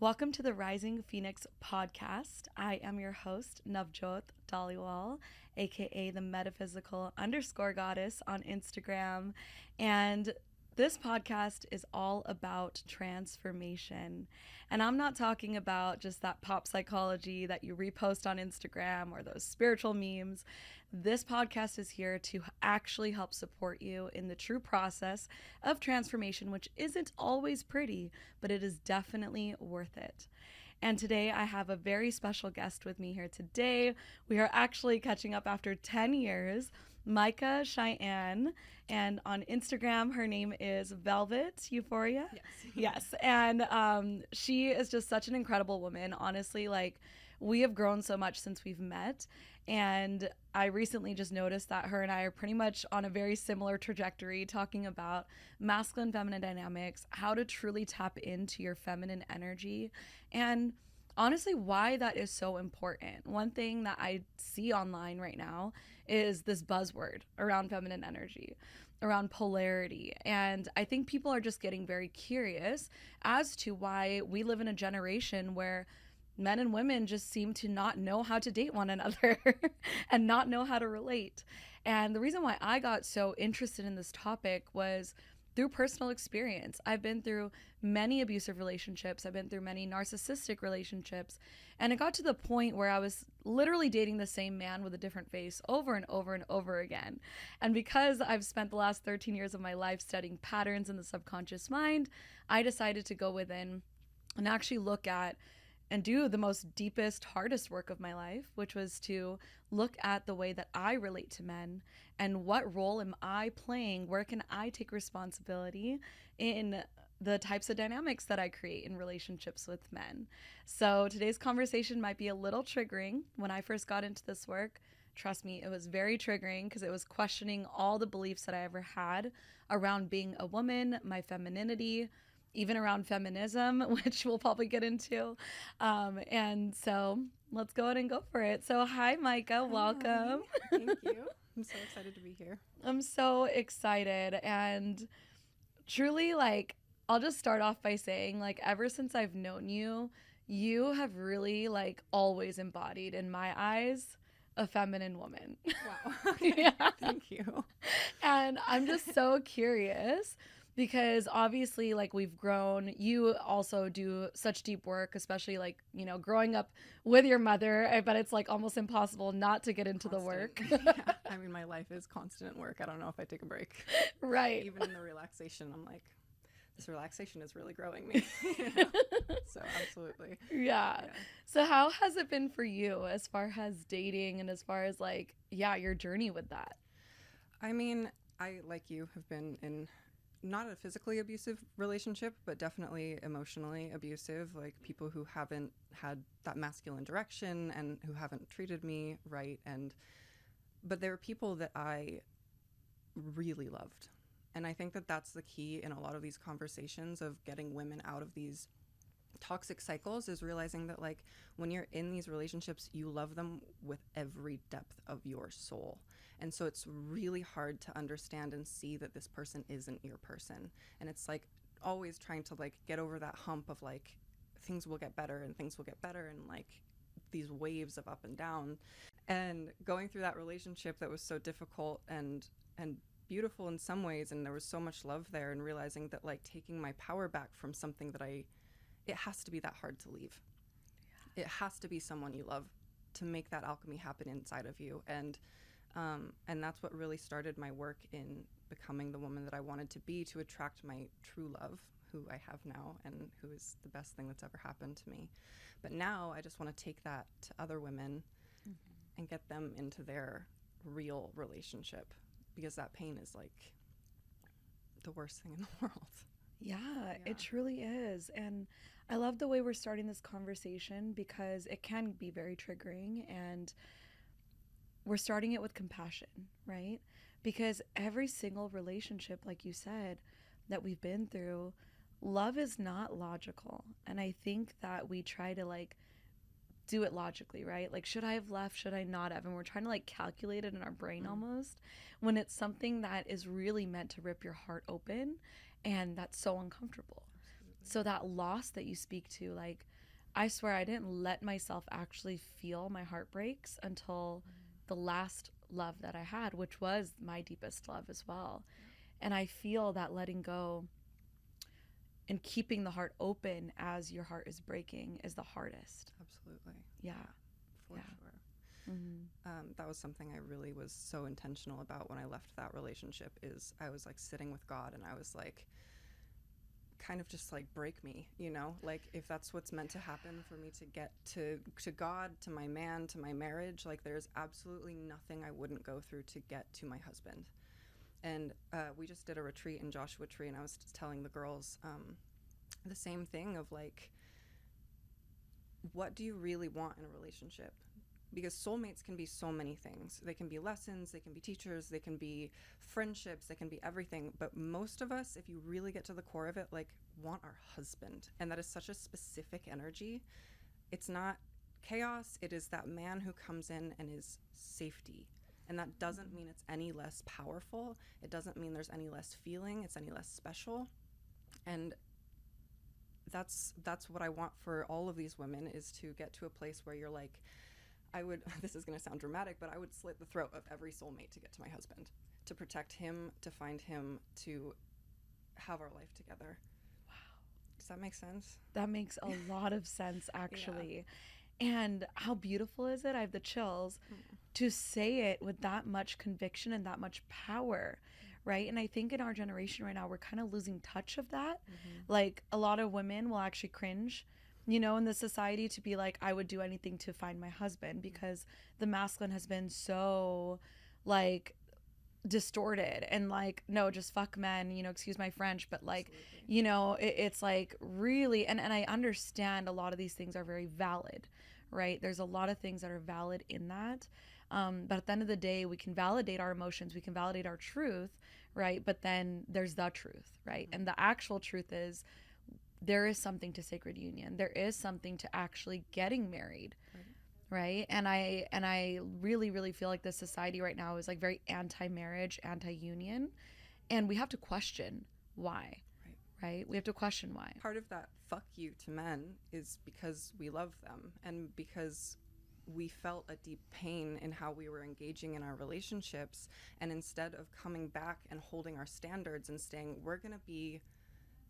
Welcome to the Rising Phoenix podcast. I am your host, Navjot Dhaliwal, aka the metaphysical_goddess on Instagram. And this podcast is all about transformation. And I'm not talking about just that pop psychology that you repost on Instagram or those spiritual memes. This podcast is here to actually help support you in the true process of transformation, which isn't always pretty, but it is definitely worth it. And today I have a very special guest with me here today. We are actually catching up after 10 years. Micah Cheyenne, and on Instagram her name is Velvet Euphoria. Yes. And she is just such an incredible woman. Honestly, like, we have grown so much since we've met, and I recently just noticed that her and I are pretty much on a very similar trajectory, talking about masculine feminine dynamics, how to truly tap into your feminine energy, and honestly why that is so important. One thing that I see online right now is this buzzword around feminine energy, around polarity. And I think people are just getting very curious as to why we live in a generation where men and women just seem to not know how to date one another and not know how to relate. And the reason why I got so interested in this topic was through personal experience. I've been through many abusive relationships. I've been through many narcissistic relationships. And it got to the point where I was literally dating the same man with a different face over and over and over again. And because I've spent the last 13 years of my life studying patterns in the subconscious mind, I decided to go within and actually look at and do the most deepest, hardest work of my life, which was to look at the way that I relate to men and what role am I playing, where can I take responsibility in the types of dynamics that I create in relationships with men. So today's conversation might be a little triggering. When I first got into this work, trust me, it was very triggering because it was questioning all the beliefs that I ever had around being a woman, my femininity, even around feminism, which we'll probably get into. And so let's go ahead and go for it. So hi, Micah. Welcome. Thank you. I'm so excited to be here. I'm so excited. And truly, like, I'll just start off by saying, like, ever since I've known you, you have really, like, always embodied, in my eyes, a feminine woman. Wow. Okay. Yeah. Thank you. And I'm just so curious because obviously, like, we've grown. You also do such deep work, especially, like, you know, growing up with your mother. I bet it's like almost impossible not to get into the work. Yeah. I mean, my life is constant work. I don't know if I take a break. Right. Even in the relaxation, I'm like, this relaxation is really growing me. You know? So absolutely. Yeah. So how has it been for you as far as dating and as far as, like, your journey with that? I mean, I, like you, have been in not a physically abusive relationship, but definitely emotionally abusive, like people who haven't had that masculine direction and who haven't treated me right. But there are people that I really loved. And I think that that's the key in a lot of these conversations of getting women out of these toxic cycles, is realizing that, like, when you're in these relationships, you love them with every depth of your soul. And so it's really hard to understand and see that this person isn't your person. And it's like always trying to, like, get over that hump of, like, things will get better and things will get better, and, like, these waves of up and down. And going through that relationship that was so difficult and beautiful in some ways, and there was so much love there, and realizing that, like, taking my power back from something that it has to be that hard to leave. Yeah. It has to be someone you love to make that alchemy happen inside of you. And that's what really started my work in becoming the woman that I wanted to be, to attract my true love, who I have now and who is the best thing that's ever happened to me. But now I just want to take that to other women and get them into their real relationship, because that pain is, like, the worst thing in the world. Yeah, it truly is. And I love the way we're starting this conversation because it can be very triggering, and we're starting it with compassion, right? Because every single relationship, like you said, that we've been through, love is not logical. And I think that we try to, like, do it logically, right? Like, should I have left? Should I not have? And we're trying to, like, calculate it in our brain almost, when it's something that is really meant to rip your heart open, and that's so uncomfortable. Absolutely. So that loss that you speak to, like, I swear I didn't let myself actually feel my heartbreaks until the last love that I had, which was my deepest love as well. And I feel that letting go and keeping the heart open as your heart is breaking is the hardest. Absolutely. Yeah. For Yeah. sure. Mm-hmm. That was something I really was so intentional about when I left that relationship. Is I was like sitting with God, and I was like, kind of just like, break me, you know, like if that's what's meant to happen for me to get to God, to my man, to my marriage, like there's absolutely nothing I wouldn't go through to get to my husband. And we just did a retreat in Joshua Tree, and I was just telling the girls the same thing of like, what do you really want in a relationship? Because soulmates can be so many things. They can be lessons, they can be teachers, they can be friendships, they can be everything. But most of us, if you really get to the core of it, like want our husband. And that is such a specific energy. It's not chaos. It is that man who comes in and is safety. And that doesn't mean it's any less powerful. It doesn't mean there's any less feeling. It's any less special. And that's what I want for all of these women, is to get to a place where you're like, this is going to sound dramatic, but I would slit the throat of every soulmate to get to my husband, to protect him, to find him, to have our life together. Wow. Does that make sense? That makes a lot of sense, actually. Yeah. And how beautiful is it? I have the chills to say it with that much conviction and that much power, right? And I think in our generation right now, we're kind of losing touch of that. Like a lot of women will actually cringe, you know, in the society, to be like, I would do anything to find my husband, because the masculine has been so like distorted and like, no, just fuck men, you know, excuse my French, but like, absolutely. You know, it's like really, and I understand a lot of these things are very valid, right? There's a lot of things that are valid in that. But at the end of the day, we can validate our emotions, we can validate our truth, right? But then there's the truth, right? And the actual truth is, there is something to sacred union. There is something to actually getting married, right? And I really, really feel like this society right now is like very anti-marriage, anti-union, and we have to question why, right? We have to question why. Part of that fuck you to men is because we love them, and because we felt a deep pain in how we were engaging in our relationships, and instead of coming back and holding our standards and saying, we're going to be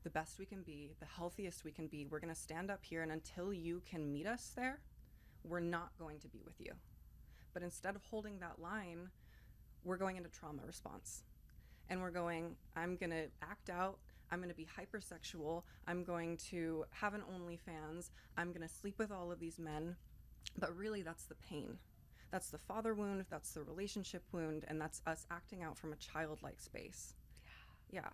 the best we can be, the healthiest we can be, we're going to stand up here, and until you can meet us there, we're not going to be with you. But instead of holding that line, we're going into trauma response. And we're going, I'm going to act out, I'm going to be hypersexual, I'm going to have an OnlyFans, I'm going to sleep with all of these men. But really, that's the pain. That's the father wound, that's the relationship wound, and that's us acting out from a childlike space. Yeah.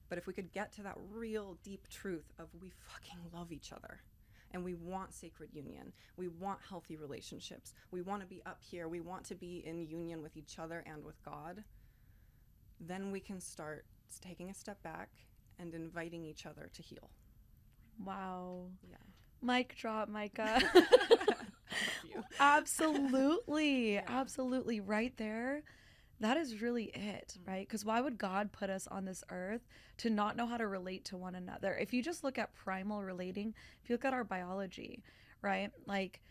But if we could get to that real deep truth of, we fucking love each other, and we want sacred union, we want healthy relationships, we want to be up here, we want to be in union with each other and with God, then we can start taking a step back and inviting each other to heal. Wow. Yeah. Mic drop, Micah. Absolutely. Yeah. Absolutely. Right there. That is really it, right? Because why would God put us on this earth to not know how to relate to one another? If you just look at primal relating, if you look at our biology, right? Like,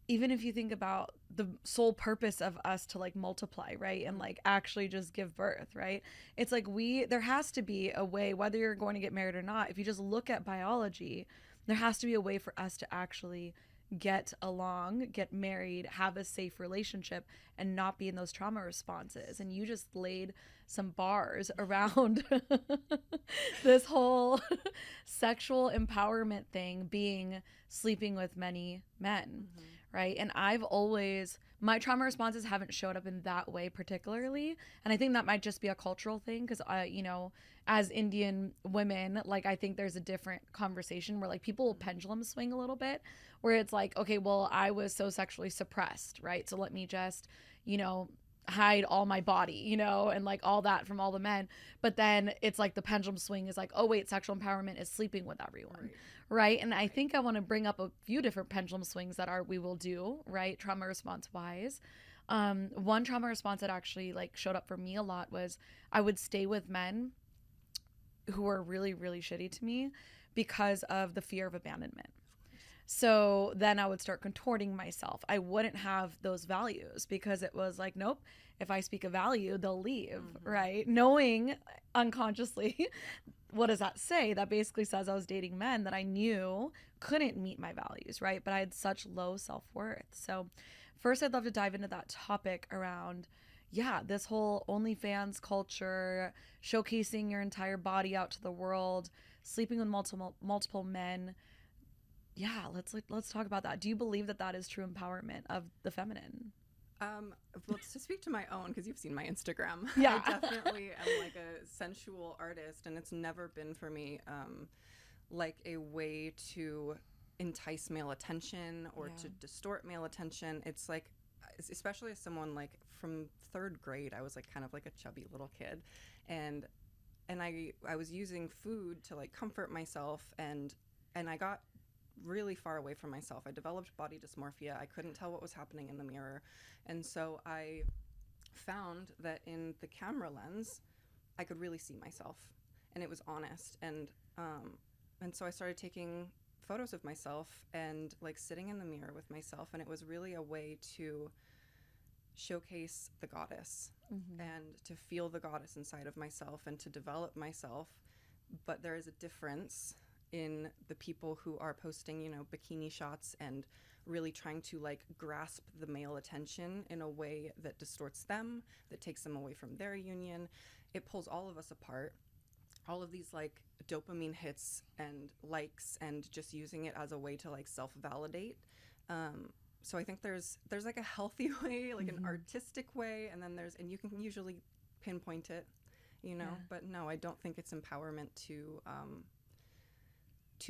even if you think about the sole purpose of us to like multiply, right? And like actually just give birth, right? It's like there has to be a way, whether you're going to get married or not, if you just look at biology, there has to be a way for us to actually get along, get married, have a safe relationship, and not be in those trauma responses. And you just laid some bars around this whole sexual empowerment thing, being sleeping with many men, right? And my trauma responses haven't showed up in that way particularly. And I think that might just be a cultural thing, because you know, as Indian women, like, I think there's a different conversation where like people will pendulum swing a little bit, where it's like, okay, well, I was so sexually suppressed, right? So let me just, you know, hide all my body, you know, and like all that from all the men. But then it's like the pendulum swing is like, oh wait, sexual empowerment is sleeping with everyone, right? And I think I want to bring up a few different pendulum swings that we will do, right, trauma response wise. One trauma response that actually like showed up for me a lot was, I would stay with men who were really, really shitty to me because of the fear of abandonment. So then I would start contorting myself. I wouldn't have those values because it was like, nope, if I speak a value, they'll leave, right? Knowing unconsciously, what does that say? That basically says I was dating men that I knew couldn't meet my values, right? But I had such low self-worth. So first, I'd love to dive into that topic around, this whole OnlyFans culture, showcasing your entire body out to the world, sleeping with multiple men. Yeah, let's talk about that. Do you believe that that is true empowerment of the feminine? Well, to speak to my own, because you've seen my Instagram, Yeah. I definitely am like a sensual artist, and it's never been for me like a way to entice male attention or to distort male attention. It's like, especially as someone like from third grade, I was like kind of like a chubby little kid, and I was using food to like comfort myself, and I got really far away from myself. I developed body dysmorphia. I couldn't tell what was happening in the mirror. And so I found that in the camera lens, I could really see myself, and it was honest. And so I started taking photos of myself and like sitting in the mirror with myself. And it was really a way to showcase the goddess and to feel the goddess inside of myself and to develop myself. But there is a difference in the people who are posting, you know, bikini shots and really trying to like grasp the male attention in a way that distorts them, that takes them away from their union. It pulls all of us apart. All of these like dopamine hits and likes and just using it as a way to like self-validate. So I think there's like a healthy way, like an artistic way, and then and you can usually pinpoint it, you know, but no, I don't think it's empowerment to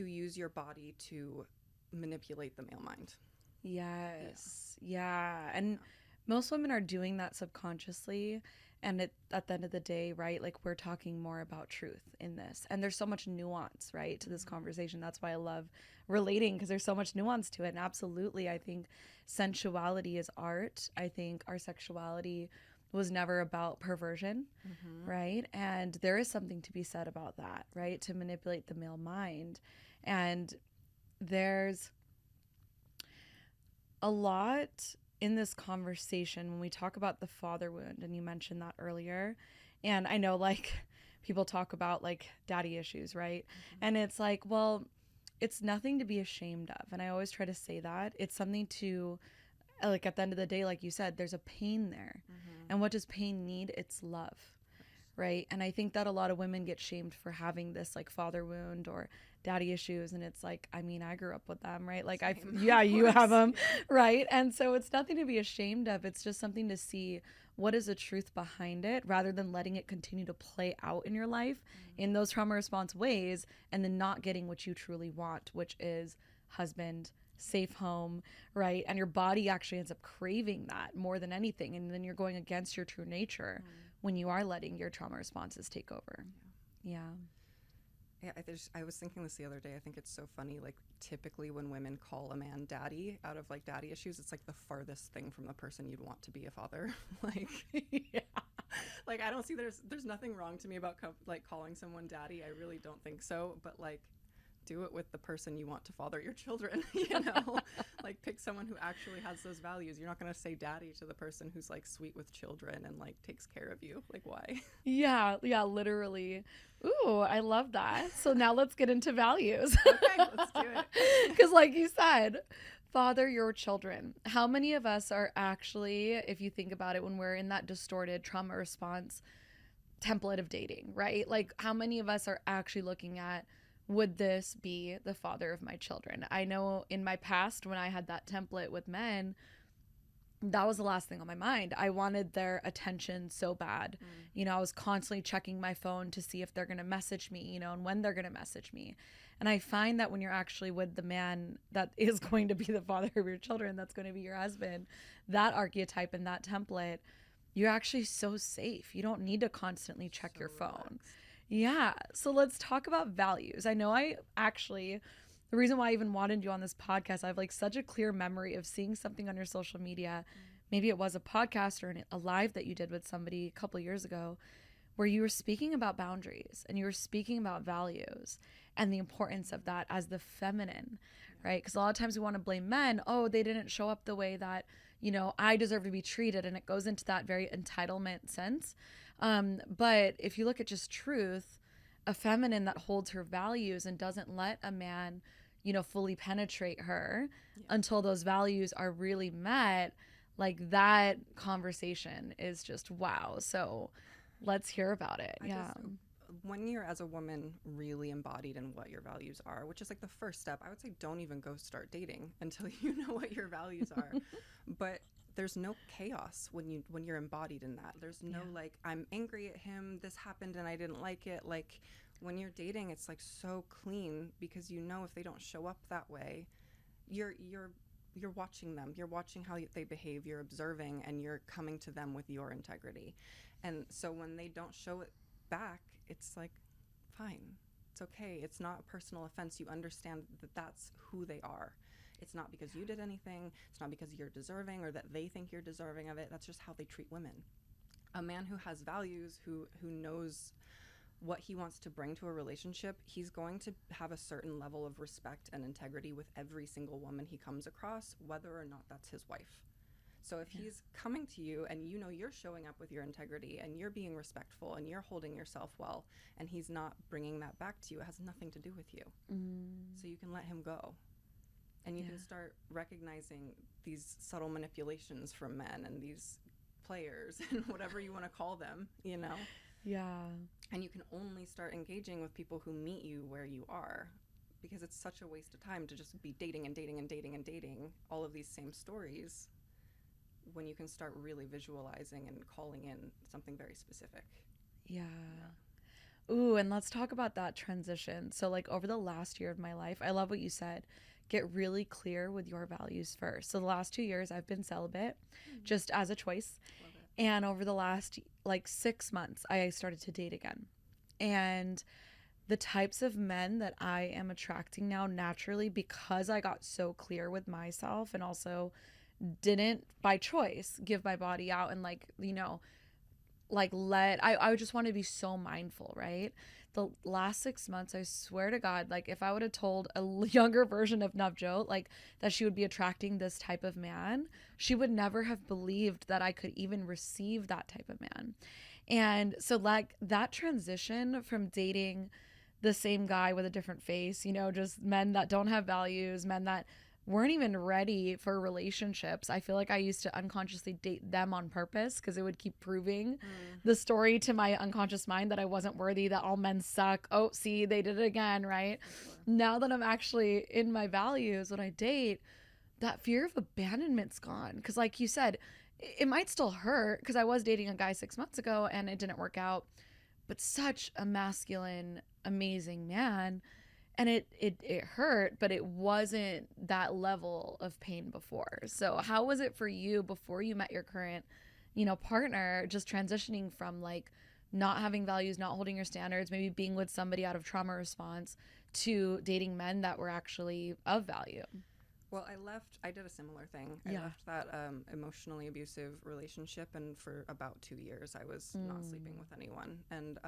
use your body to manipulate the male mind. Yes. Yeah. And most women are doing that subconsciously. And at the end of the day, right, like we're talking more about truth in this. And there's so much nuance, right, to this conversation. That's why I love relating, because there's so much nuance to it. And absolutely, I think sensuality is art. I think our sexuality was never about perversion, right? And there is something to be said about that, right? To manipulate the male mind. And there's a lot in this conversation when we talk about the father wound, and you mentioned that earlier. And I know like people talk about like daddy issues, right? And it's like, well, it's nothing to be ashamed of. And I always try to say that. It's something to, like at the end of the day, like you said, there's a pain there. And what does pain need? It's love, right? And I think that a lot of women get shamed for having this like father wound or daddy issues, and it's like, I mean, I grew up with them, right? Like you have them, right? And so it's nothing to be ashamed of. It's just something to see what is the truth behind it, rather than letting it continue to play out in your life in those trauma response ways, and then not getting what you truly want, which is husband, safe home, right? And your body actually ends up craving that more than anything, and then you're going against your true nature when you are letting your trauma responses take over. Yeah, I was thinking this the other day. I think it's so funny, like typically when women call a man daddy out of like daddy issues, it's like the farthest thing from the person you'd want to be a father. Like like I don't see there's nothing wrong to me about like calling someone daddy. I really don't think so, but like do it with the person you want to father your children, you know? Like pick someone who actually has those values. You're not going to say daddy to the person who's like sweet with children and like takes care of you. Like why? Yeah, literally. Ooh, I love that. So now let's get into values. Okay, let's do it. Because like you said, father your children. How many of us are actually, if you think about it, when we're in that distorted trauma response template of dating, right? Like how many of us are actually looking at, would this be the father of my children? I know in my past, when I had that template with men, that was the last thing on my mind. I wanted their attention so bad. You know, I was constantly checking my phone to see if they're going to message me, you know, and when they're going to message me. And I find that when you're actually with the man that is going to be the father of your children, that's going to be your husband, that archetype and that template, you're actually so safe. You don't need to constantly check your phone. Relaxed. Yeah. So let's talk about values. I know the reason why I even wanted you on this podcast, I have like such a clear memory of seeing something on your social media. Maybe it was a podcast or a live that you did with somebody a couple of years ago, where you were speaking about boundaries and you were speaking about values and the importance of that as the feminine, right? Because a lot of times we want to blame men. Oh, they didn't show up the way that, you know, I deserve to be treated. And it goes into that very entitlement sense. But if you look at just truth, a feminine that holds her values and doesn't let a man, you know, fully penetrate her until those values are really met, like that conversation is just wow. So let's hear about it. When you're, as a woman, really embodied in what your values are, which is like the first step, I would say don't even go start dating until you know what your values are. But there's no chaos when you're embodied in that. There's no like, I'm angry at him, this happened and I didn't like it. Like when you're dating, it's like so clean, because you know if they don't show up that way, you're watching them, you're watching how they behave, you're observing, and you're coming to them with your integrity. And so when they don't show it back, it's like, fine, it's okay. It's not a personal offense. You understand that that's who they are. It's not because you did anything. It's not because you're deserving or that they think you're deserving of it. That's just how they treat women. A man who has values, who knows what he wants to bring to a relationship, he's going to have a certain level of respect and integrity with every single woman he comes across, whether or not that's his wife. So if he's coming to you and you know you're showing up with your integrity and you're being respectful and you're holding yourself well, and he's not bringing that back to you, it has nothing to do with you. So you can let him go. And you can start recognizing these subtle manipulations from men and these players and whatever you want to call them, you know? Yeah. And you can only start engaging with people who meet you where you are, because it's such a waste of time to just be dating and dating and dating and dating all of these same stories, when you can start really visualizing and calling in something very specific. Yeah. Ooh, and let's talk about that transition. So like over the last year of my life, I love what you said. Get really clear with your values first. So the last 2 years I've been celibate, just as a choice. And over the last like 6 months, I started to date again. And the types of men that I am attracting now naturally, because I got so clear with myself and also didn't by choice give my body out and like, you know, like I just want to be so mindful, right? The last 6 months, I swear to God, like if I would have told a younger version of Navjot like that she would be attracting this type of man, she would never have believed that I could even receive that type of man. And so like that transition from dating the same guy with a different face, you know, just men that don't have values, men that weren't even ready for relationships. I feel like I used to unconsciously date them on purpose because it would keep proving the story to my unconscious mind that I wasn't worthy, that all men suck. Oh, see, they did it again, right? Now that I'm actually in my values when I date, that fear of abandonment's gone. Because like you said, it might still hurt because I was dating a guy 6 months ago and it didn't work out, but such a masculine, amazing man. And it hurt, but it wasn't that level of pain before. So how was it for you before you met your current, you know, partner, just transitioning from like not having values, not holding your standards, maybe being with somebody out of trauma response, to dating men that were actually of value? Well, I did a similar thing. I left that emotionally abusive relationship, and for about 2 years I was not sleeping with anyone. And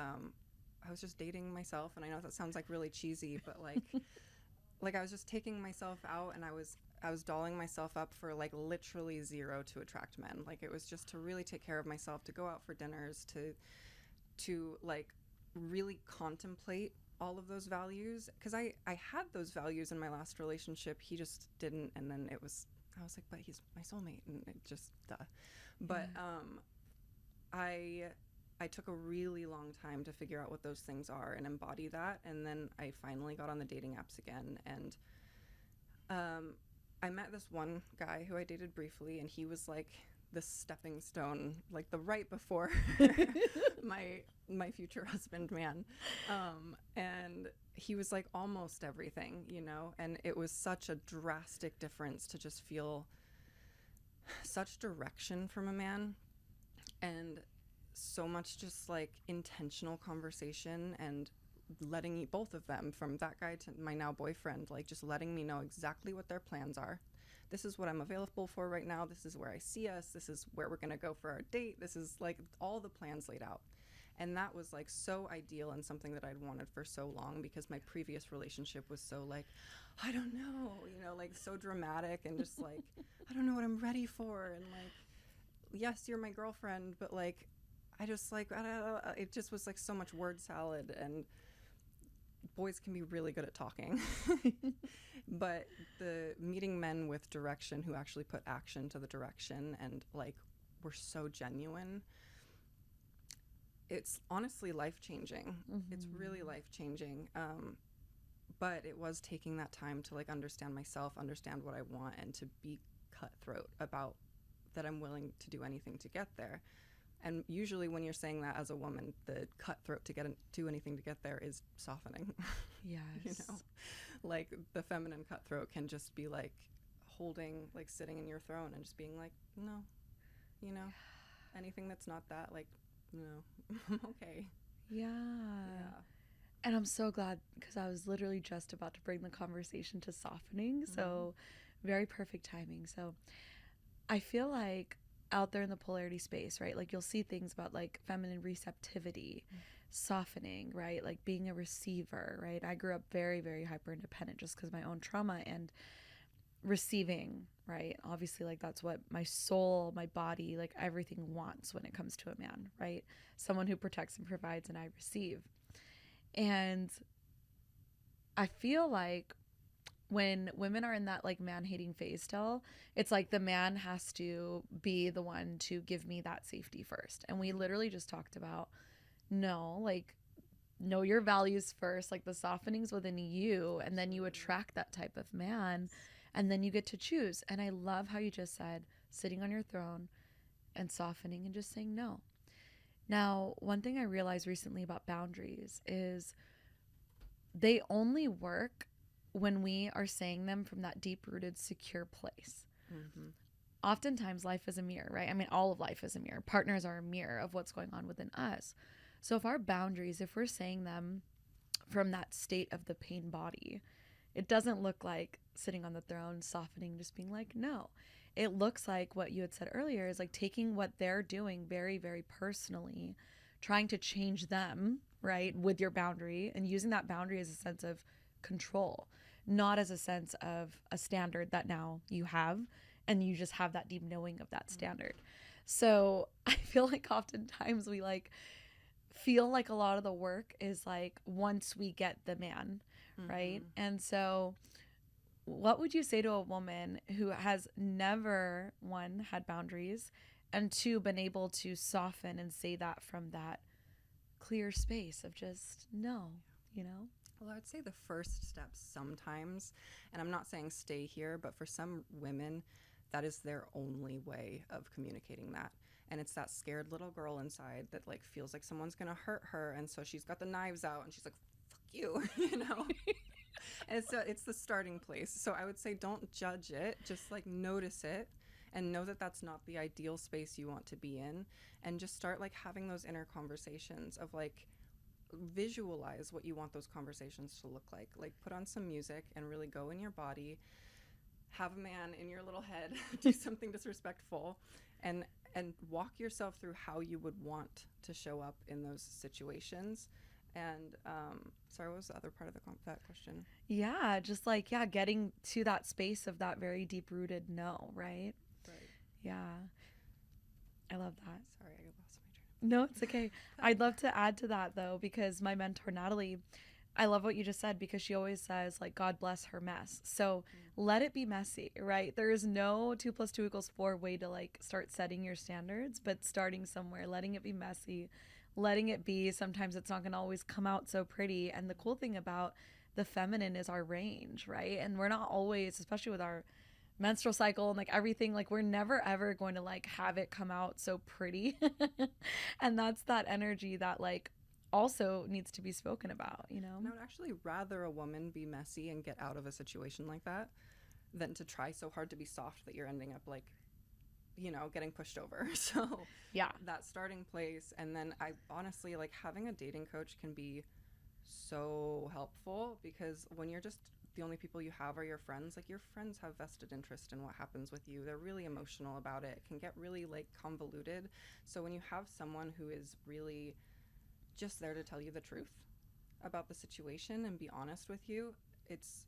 I was just dating myself, and I know that sounds like really cheesy, but like like I was just taking myself out, and I was dolling myself up for like literally zero to attract men. Like it was just to really take care of myself, to go out for dinners, to like really contemplate all of those values, because I had those values in my last relationship. He just didn't, and then I was like, but he's my soulmate, and it just but I took a really long time to figure out what those things are and embody that. And then I finally got on the dating apps again. And I met this one guy who I dated briefly, and he was like the stepping stone, like the right before my future husband, man. And he was like almost everything, you know, and it was such a drastic difference to just feel such direction from a man, and so much just like intentional conversation, and letting both of them, from that guy to my now boyfriend, like just letting me know exactly what their plans are. This is what I'm available for right now. This is where I see us. This is where we're going to go for our date. This is like all the plans laid out. And that was like so ideal and something that I'd wanted for so long, because my previous relationship was so like, I don't know, you know, like so dramatic and just like, I don't know what I'm ready for. And like, yes, you're my girlfriend, but like, I just like, I don't know, it just was like so much word salad, and boys can be really good at talking. But the meeting men with direction who actually put action to the direction and like were so genuine, it's honestly life-changing. It's really life-changing. But it was taking that time to like understand myself, understand what I want, and to be cutthroat about that I'm willing to do anything to get there. And usually when you're saying that as a woman, the cutthroat to do anything to get there is softening. Yes. You know, like the feminine cutthroat can just be like holding, like sitting in your throne and just being like, no, you know, anything that's not that, like, no, I'm okay. Yeah. And I'm so glad, because I was literally just about to bring the conversation to softening. So very perfect timing. So I feel like out there in the polarity space, right? Like you'll see things about like feminine receptivity, softening, right? Like being a receiver, right? I grew up very, very hyper independent just because of my own trauma, and receiving, right? Obviously, like that's what my soul, my body, like everything wants when it comes to a man, right? Someone who protects and provides, and I receive. And I feel like when women are in that like man-hating phase still, it's like the man has to be the one to give me that safety first. And we literally just talked about, no, like know your values first, like the softenings within you, and then you attract that type of man, and then you get to choose. And I love how you just said sitting on your throne and softening and just saying no. Now, one thing I realized recently about boundaries is they only work when we are saying them from that deep-rooted, secure place. Oftentimes, life is a mirror, right? I mean, all of life is a mirror. Partners are a mirror of what's going on within us. So if our boundaries, if we're saying them from that state of the pain body, it doesn't look like sitting on the throne, softening, just being like, no. It looks like what you had said earlier is like taking what they're doing very, very personally, trying to change them, right, with your boundary, and using that boundary as a sense of control, not as a sense of a standard that now you have, and you just have that deep knowing of that standard. So I feel like oftentimes we like feel like a lot of the work is like once we get the man, right? And so what would you say to a woman who has never, one, had boundaries, and two, been able to soften and say that from that clear space of just no, you know? Well, I would say the first step sometimes, and I'm not saying stay here, but for some women, that is their only way of communicating that. And it's that scared little girl inside that like feels like someone's gonna hurt her, and so she's got the knives out and she's like, fuck you, you know? And it's the starting place. So I would say don't judge it, just like notice it and know that that's not the ideal space you want to be in, and just start like having those inner conversations of like, visualize what you want those conversations to look like. Like put on some music and really go in your body, have a man in your little head do something disrespectful, and walk yourself through how you would want to show up in those situations. And sorry, what was the other part of that question? Yeah, just like, yeah, getting to that space of that very deep-rooted no, right? Right. Yeah. I love that. Sorry, I lost my train. No, it's okay. I'd love to add to that, though, because my mentor, Natalie, I love what you just said, because she always says, like, God bless her mess. So let it be messy, right? There is no 2 + 2 = 4 way to, like, start setting your standards, but starting somewhere, letting it be messy, letting it be. Sometimes it's not going to always come out so pretty. And the cool thing about the feminine is our range, right? And we're not always, especially with our menstrual cycle and like everything, like we're never ever going to like have it come out so pretty. And that's that energy that like also needs to be spoken about, you know? And I would actually rather a woman be messy and get out of a situation like that than to try so hard to be soft that you're ending up like, you know, getting pushed over. So yeah, that starting place. And then I honestly, like, having a dating coach can be so helpful, because when you're just the only people you have are your friends, like your friends have vested interest in what happens with you. They're really emotional about it. It can get really like convoluted. So when you have someone who is really just there to tell you the truth about the situation and be honest with you, it's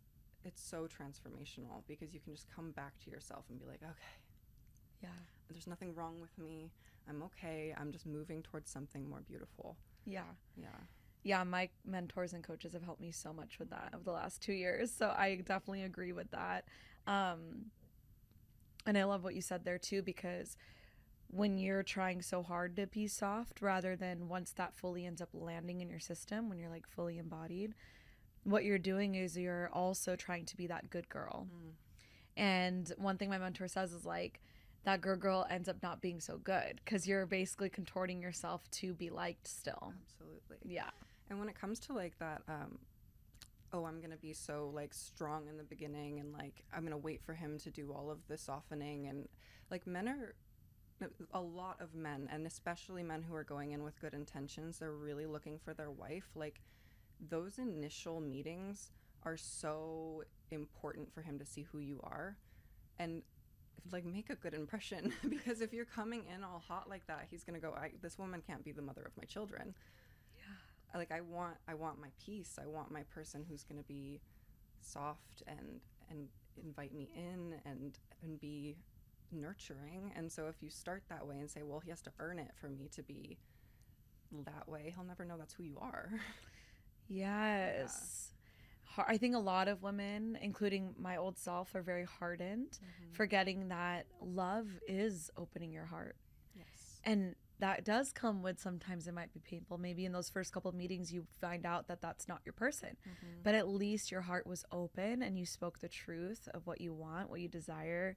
so transformational, because you can just come back to yourself and be like, okay, Yeah. there's nothing wrong with me. I'm okay. I'm just moving towards something more beautiful. Yeah. Yeah. Yeah, my mentors and coaches have helped me so much with that over the last 2 years. So I definitely agree with that. And I love what you said there too, because when you're trying so hard to be soft, rather than once that fully ends up landing in your system, when you're like fully embodied, what you're doing is you're also trying to be that good girl. And one thing my mentor says is like, that good girl ends up not being so good, because you're basically contorting yourself to be liked still. Absolutely. Yeah. And when it comes to like that, oh, I'm going to be so like strong in the beginning, and like I'm going to wait for him to do all of the softening, and like a lot of men, and especially men who are going in with good intentions, they're really looking for their wife. Like those initial meetings are so important for him to see who you are, and like make a good impression, because if you're coming in all hot like that, he's going to go, this woman can't be the mother of my children. Yeah. Like I want my peace. I want my person who's going to be soft and invite me in and be nurturing. And so if you start that way and say, well, he has to earn it for me to be that way, he'll never know that's who you are. Yes. I think a lot of women, including my old self, are very hardened, forgetting that love is opening your heart. Yes. And that does come with, sometimes it might be painful. Maybe in those first couple of meetings, you find out that that's not your person. But at least your heart was open and you spoke the truth of what you want, what you desire.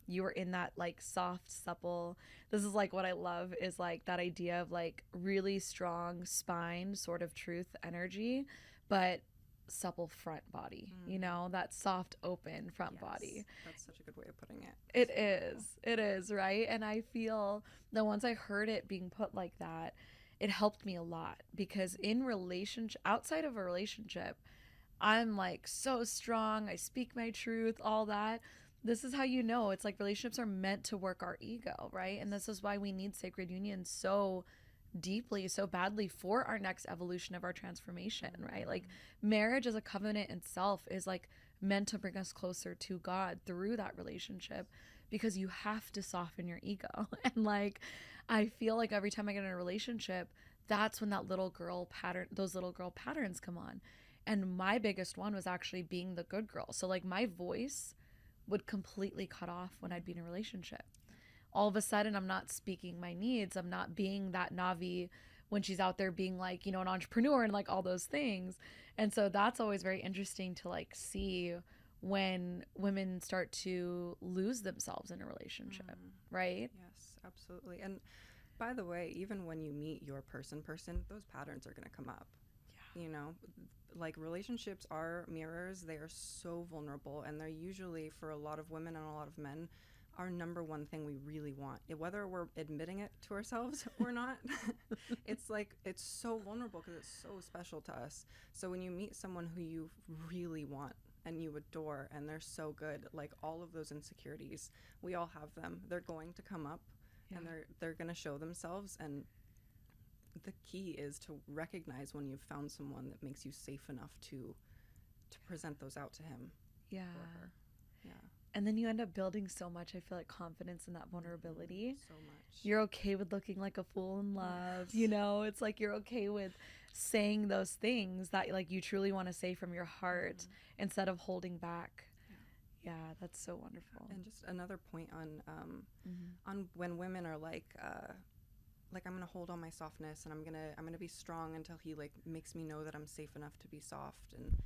You were in that like soft, supple, this is like what I love, is like that idea of like really strong spine sort of truth energy, but supple front body, you know, that soft open front body. That's such a good way of putting it. It is, right? And I feel that once I heard it being put like that, it helped me a lot, because in relationship, outside of a relationship, I'm like so strong, I speak my truth, all that. This is how you know it's like relationships are meant to work our ego, right? And this is why we need sacred union so deeply, so badly, for our next evolution of our transformation, right? Like marriage as a covenant itself is like meant to bring us closer to God through that relationship, because you have to soften your ego. And like I feel like every time I get in a relationship, that's when that little girl pattern, those little girl patterns come on. And my biggest one was actually being the good girl. So like my voice would completely cut off when I'd be in a relationship. All of a sudden, I'm not speaking my needs. I'm not being that Navi when she's out there being like, you know, an entrepreneur and like all those things. And so that's always very interesting to like see when women start to lose themselves in a relationship, right? Yes, absolutely. And by the way, even when you meet your person, those patterns are going to come up. Yeah. You know, like relationships are mirrors. They are so vulnerable, and they're usually, for a lot of women and a lot of men, our number one thing we really want, whether we're admitting it to ourselves or not. It's like, it's so vulnerable because it's so special to us. So when you meet someone who you really want and you adore and they're so good, like all of those insecurities, we all have them. They're going to come up, and they're going to show themselves. And the key is to recognize when you've found someone that makes you safe enough to present those out to him. Yeah. Or her. Yeah. And then you end up building so much, I feel like, confidence in that vulnerability. So much. You're okay with looking like a fool in love, you know? It's like you're okay with saying those things that like you truly want to say from your heart instead of holding back. Yeah, that's so wonderful. And just another point on when women are like I'm gonna hold on my softness, and I'm gonna be strong until he like makes me know that I'm safe enough to be soft. And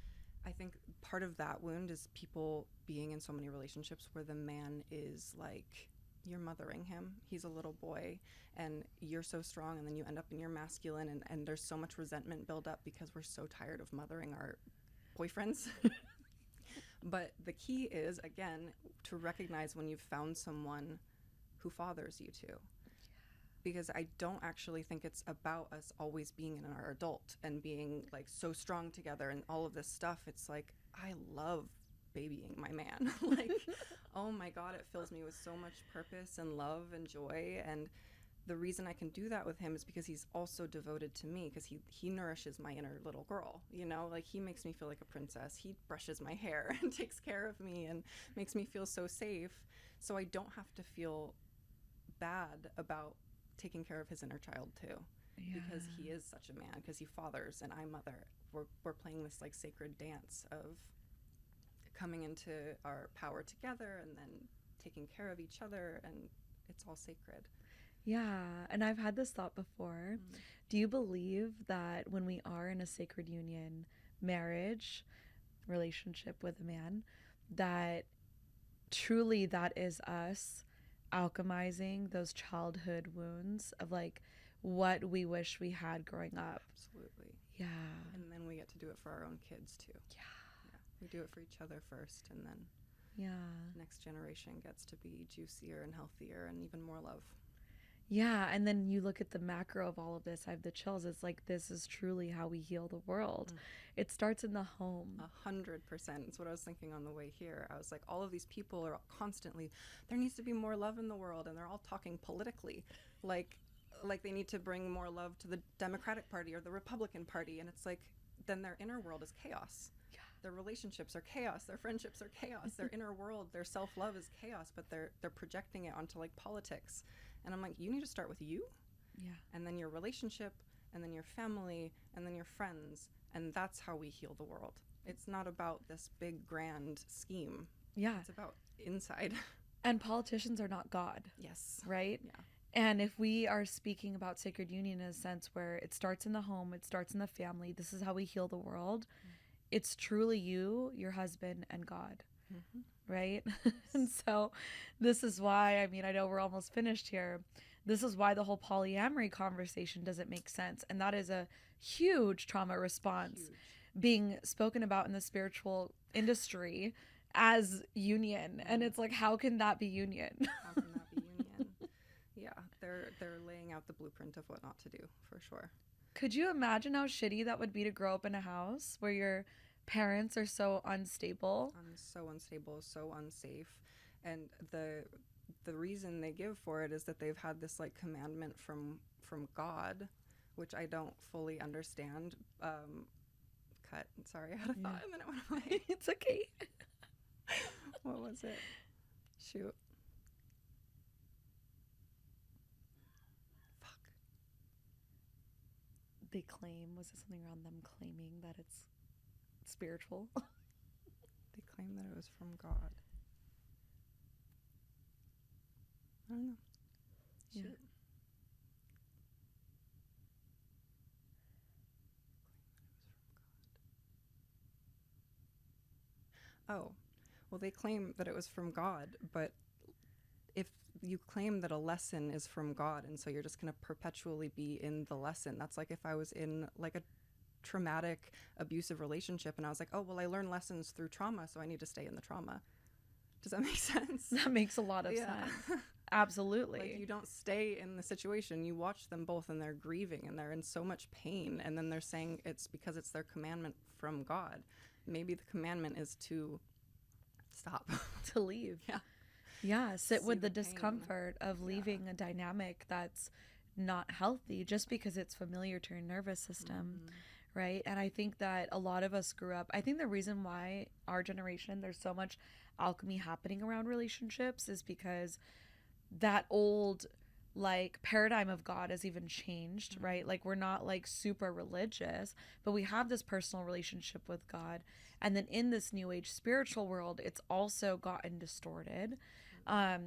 I think part of that wound is people being in so many relationships where the man is like, you're mothering him. He's a little boy and you're so strong, and then you end up in your masculine, and there's so much resentment build up because we're so tired of mothering our boyfriends. But the key is, again, to recognize when you've found someone who fathers you too. Because I don't actually think it's about us always being in our adult and being like so strong together and all of this stuff. It's like, I love babying my man. Like, oh my God, it fills me with so much purpose and love and joy. And the reason I can do that with him is because he's also devoted to me, because he nourishes my inner little girl, you know, like he makes me feel like a princess. He brushes my hair and takes care of me and makes me feel so safe. So I don't have to feel bad about taking care of his inner child too, because he is such a man, because he fathers and I mother. We're playing this like sacred dance of coming into our power together and then taking care of each other, and it's all sacred. Yeah, and I've had this thought before. Do you believe that when we are in a sacred union, marriage, relationship with a man, that truly that is us alchemizing those childhood wounds of like what we wish we had growing up? Absolutely. Yeah. And then we get to do it for our own kids too. Yeah. We do it for each other first, and then next generation gets to be juicier and healthier and even more love. Yeah, and then you look at the macro of all of this. I have the chills. It's like, this is truly how we heal the world. It starts in the home. 100%. It's what I was thinking on the way here. I was like, all of these people are constantly, there needs to be more love in the world, and they're all talking politically, like they need to bring more love to the Democratic Party or the Republican Party, and it's like, then their inner world is chaos. Yeah. Their relationships are chaos. Their friendships are chaos. Their inner world, their self-love is chaos, but they're projecting it onto like politics. And I'm like, you need to start with you, and then your relationship, and then your family, and then your friends, and that's how we heal the world. It's not about this big grand scheme. Yeah. It's about inside. And politicians are not God. Yes. Right? Yeah. And if we are speaking about sacred union in a sense where it starts in the home, it starts in the family, this is how we heal the world. It's truly you, your husband, and God. Right? And so this is why, I mean, I know we're almost finished here. This is why the whole polyamory conversation doesn't make sense. And that is a huge trauma response being spoken about in the spiritual industry as union. And it's like, how can that be union? How can that be union? Yeah, they're laying out the blueprint of what not to do, for sure. Could you imagine how shitty that would be to grow up in a house where your parents are so unstable? So unstable, so unsafe. And the reason they give for it is that they've had this like commandment from God, which I don't fully understand. Sorry, I had a thought and then it went away. It's okay. What was it? Shoot. Fuck. They claim, was it something around them claiming that it's spiritual? They claim that it was from God. I don't know. Shoot. Yeah. Oh, well, they claim that it was from God, but if you claim that a lesson is from God, and so you're just going to perpetually be in the lesson, that's like if I was in like a traumatic, abusive relationship and I was like, oh, well, I learned lessons through trauma, so I need to stay in the trauma. Does that make sense? That makes a lot of sense. Absolutely. Like, you don't stay in the situation. You watch them both and they're grieving and they're in so much pain, and then they're saying it's because it's their commandment from God. Maybe the commandment is to stop. To leave. Yeah. Yeah, sit with the pain. discomfort of leaving a dynamic that's not healthy just because it's familiar to your nervous system. Right? And I think that a lot of us grew up, I think the reason why our generation, there's so much alchemy happening around relationships is because that old like paradigm of God has even changed, right? Like, we're not like super religious, but we have this personal relationship with God. And then in this new age spiritual world, it's also gotten distorted,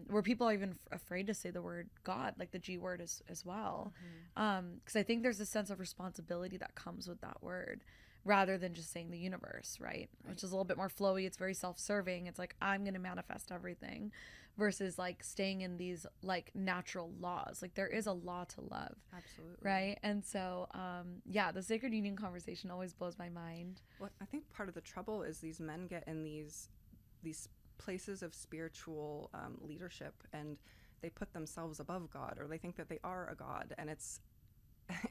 where people are even afraid to say the word God, like the G word as well. Because I think there's a sense of responsibility that comes with that word rather than just saying the universe, right? Which is a little bit more flowy. It's very self-serving. It's like, I'm going to manifest everything versus like staying in these like natural laws. Like, there is a law to love. Absolutely. Right? And so, the sacred union conversation always blows my mind. Well, I think part of the trouble is these men get in these places of spiritual leadership, and they put themselves above God, or they think that they are a God, and it's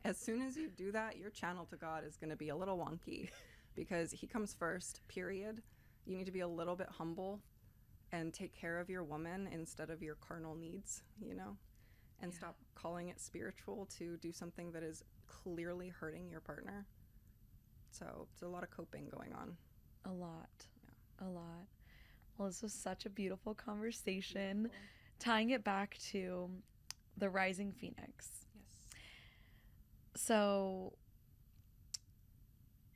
as soon as you do that, your channel to God is going to be a little wonky because he comes first, period. You need to be a little bit humble and take care of your woman instead of your carnal needs, you know? and stop calling it spiritual to do something that is clearly hurting your partner. So it's a lot of coping going on. A lot. Yeah. A lot. Well, this was such a beautiful conversation. Beautiful. Tying it back to the Rising Phoenix. Yes. So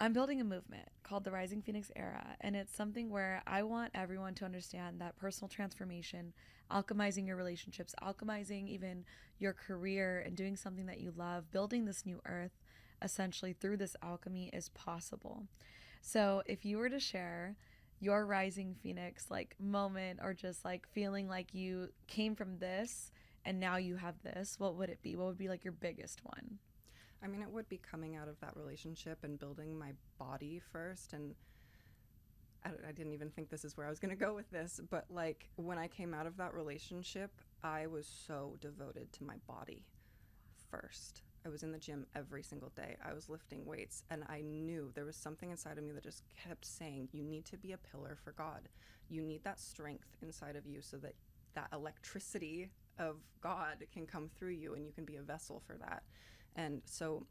I'm building a movement called the Rising Phoenix Era, and it's something where I want everyone to understand that personal transformation, alchemizing your relationships, alchemizing even your career, and doing something that you love, building this new earth, essentially through this alchemy, is possible. So if you were to share your Rising Phoenix like moment, or just like feeling like you came from this and now you have this, what would it be? What would be like your biggest one? I mean, it would be coming out of that relationship and building my body first. And I didn't even think this is where I was going to go with this, but like when I came out of that relationship, I was so devoted to my body first. I was in the gym every single day. I was lifting weights, and I knew there was something inside of me that just kept saying, you need to be a pillar for God. You need that strength inside of you so that that electricity of God can come through you and you can be a vessel for that. And so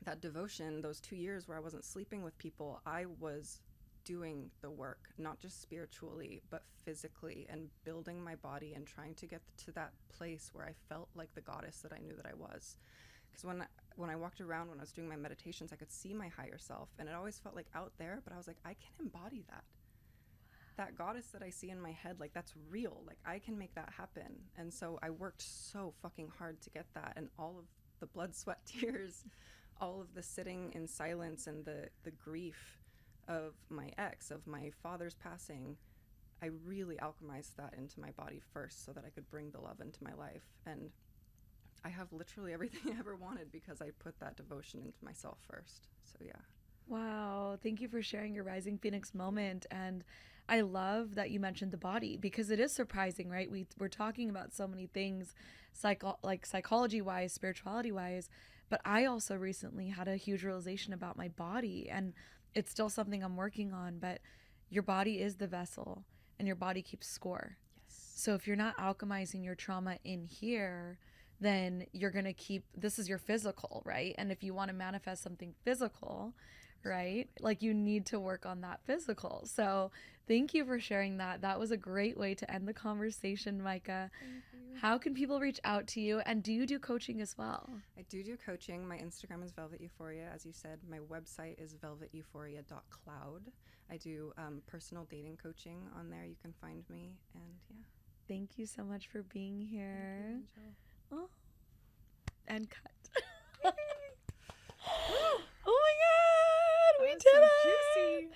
that devotion, those 2 years where I wasn't sleeping with people, I was doing the work, not just spiritually, but physically, and building my body and trying to get to that place where I felt like the goddess that I knew that I was. Because when I walked around, when I was doing my meditations, I could see my higher self, and it always felt like out there, but I was like, I can embody that. That goddess that I see in my head, like that's real. Like I can make that happen. And so I worked so fucking hard to get that, and all of the blood, sweat, tears, all of the sitting in silence and the grief of my ex, of my father's passing, I really alchemized that into my body first so that I could bring the love into my life. And I have literally everything I ever wanted because I put that devotion into myself first. So yeah. Wow. Thank you for sharing your Rising Phoenix moment. And I love that you mentioned the body, because it is surprising, right? We're talking about so many things, psychology wise, spirituality wise, but I also recently had a huge realization about my body, and it's still something I'm working on, but your body is the vessel and your body keeps score. Yes. So if you're not alchemizing your trauma in here, then you're going to keep, this is your physical, right? And if you want to manifest something physical, right, like you need to work on that physical. So thank you for sharing that. That was a great way to end the conversation, Micah. Thank you. How can people reach out to you? And do you do coaching as well? I do coaching. My Instagram is Velvet Euphoria, as you said. My website is velveteuphoria.cloud. I do personal dating coaching on there. You can find me. And yeah. Thank you so much for being here. Thank you, Angel. Oh, and cut. Oh my God, we did it! Juicy.